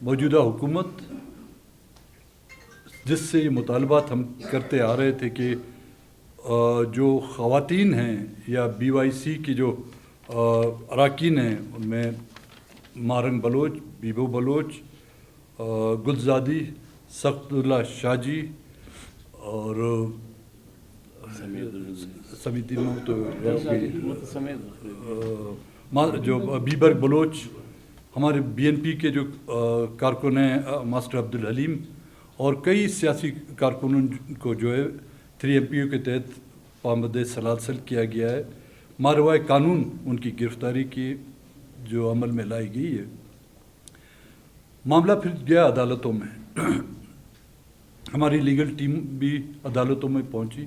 موجودہ حکومت جس سے یہ مطالبات ہم کرتے آ رہے تھے کہ جو خواتین ہیں یا بی وائی سی کی جو اراکین ہیں ان میں مارنگ بلوچ، بیبو بلوچ، گلزادی، سخت اللہ شاہ جی اور سمیدین جو بیبر بلوچ، ہمارے بی این پی کے جو کارکن ہیں ماسٹر عبدالحلیم اور کئی سیاسی کارکنوں کو جو ہے 3 ایم پی او کے تحت پابند سلاسل کیا گیا ہے۔ ماروائے قانون ان کی گرفتاری کی جو عمل میں لائی گئی ہے۔ معاملہ پھر گیا عدالتوں میں، ہماری لیگل ٹیم بھی عدالتوں میں پہنچی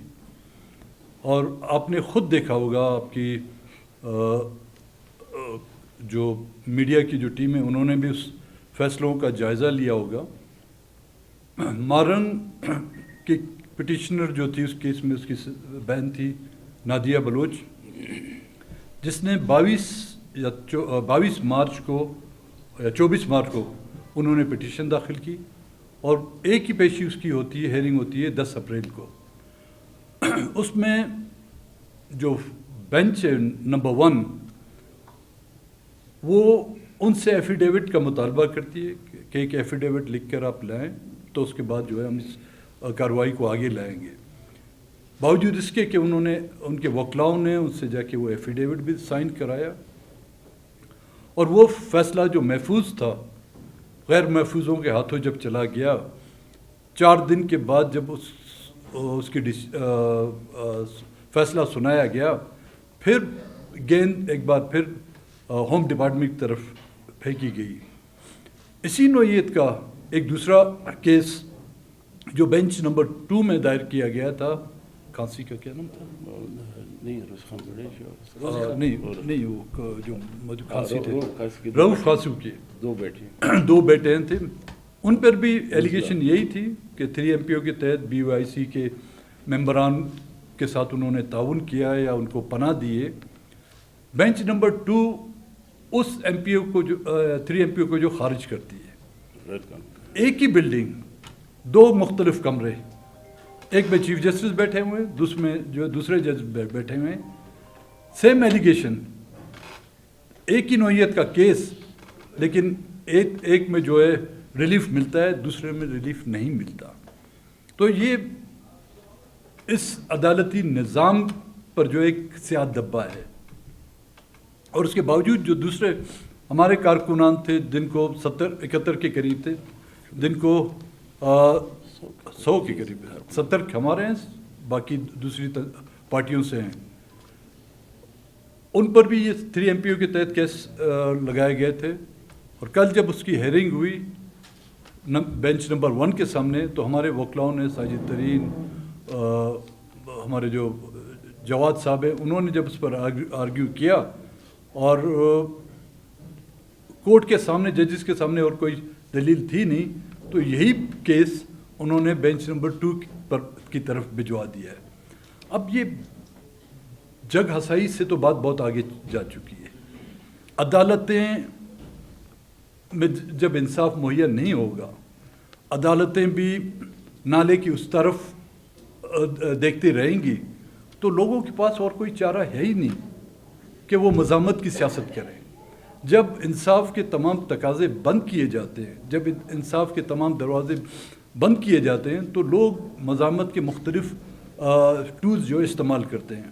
اور آپ نے خود دیکھا ہوگا، آپ کی جو میڈیا کی جو ٹیم ہے انہوں نے بھی اس فیصلوں کا جائزہ لیا ہوگا۔ مارنگ کی پٹیشنر جو تھی اس کیس میں، اس کی بہن تھی نادیہ بلوچ، جس نے 22 مارچ کو یا 24 مارچ کو انہوں نے پٹیشن داخل کی اور ایک ہی پیشی اس کی ہوتی ہے، ہیئرنگ ہوتی ہے 10 اپریل کو۔ اس میں جو بینچ ہے نمبر 1 وہ ان سے ایفیڈیوٹ کا مطالبہ کرتی ہے کہ ایک ایفیڈیوٹ لکھ کر آپ لائیں تو اس کے بعد جو ہے ہم اس کارروائی کو آگے لائیں گے۔ باوجود اس کے کہ انہوں نے، ان کے وکلاؤں نے ان سے جا کے وہ ایفیڈیوٹ بھی سائن کرایا اور وہ فیصلہ جو محفوظ تھا غیر محفوظوں کے ہاتھوں جب چلا گیا، 4 دن کے بعد جب اس کی فیصلہ سنایا گیا، پھر گیند ایک بار پھر ہوم ڈپارٹمنٹ کی طرف پھینکی گئی۔ اسی نوعیت کا ایک دوسرا کیس جو بینچ نمبر 2 میں دائر کیا گیا تھا، کھانسی کا کیا نام تھا؟ نہیں وہ جو کھانسی تھے، رؤف خاصو کے 2 بیٹے تھے، ان پر بھی ایلیگیشن یہی تھی کہ 3 ایم پی او کے تحت بی وائی سی کے ممبران کے ساتھ انہوں نے تعاون کیا یا ان کو پناہ دیے۔ بینچ نمبر 2 اس ایم پی او کو جو 3 ایم پی او کو جو خارج کرتی ہے۔ ایک ہی بلڈنگ 2 مختلف کمرے، ایک میں چیف جسٹس بیٹھے ہوئے ہیں، میں جو دوسرے جج بیٹھے ہوئے ہیں، سیم ایلیگیشن، ایک ہی نوعیت کا کیس، لیکن ایک میں جو ہے ریلیف ملتا ہے، دوسرے میں ریلیف نہیں ملتا۔ تو یہ اس عدالتی نظام پر جو ایک سیاہ دھبا ہے، اور اس کے باوجود جو دوسرے ہمارے کارکنان تھے جن کو 71 کے قریب تھے، جن کو 100 کے قریب، 70 ہمارے ہیں، باقی دوسری پارٹیوں سے ہیں، ان پر بھی یہ 3 ایم پی او کے تحت کیس لگائے گئے تھے۔ اور کل جب اس کی ہیئرنگ ہوئی بینچ نمبر 1 کے سامنے، تو ہمارے وکلاؤں نے، ساجد ترین، ہمارے جو جواد صاحب ہیں، انہوں نے جب اس پر آرگیو کیا اور کورٹ کے سامنے، ججز کے سامنے اور کوئی دلیل تھی نہیں، تو یہی کیس انہوں نے بینچ نمبر 2 کی طرف بھجوا دیا ہے۔ اب یہ جگ ہسائی سے تو بات بہت آگے جا چکی ہے۔ عدالتیں میں جب انصاف مہیا نہیں ہوگا، عدالتیں بھی نالے کی اس طرف دیکھتی رہیں گی، تو لوگوں کے پاس اور کوئی چارہ ہے ہی نہیں کہ وہ مزاحمت کی سیاست کریں۔ جب انصاف کے تمام تقاضے بند کیے جاتے ہیں، جب انصاف کے تمام دروازے بند کیے جاتے ہیں، تو لوگ مزاحمت کے مختلف ٹولز جو استعمال کرتے ہیں۔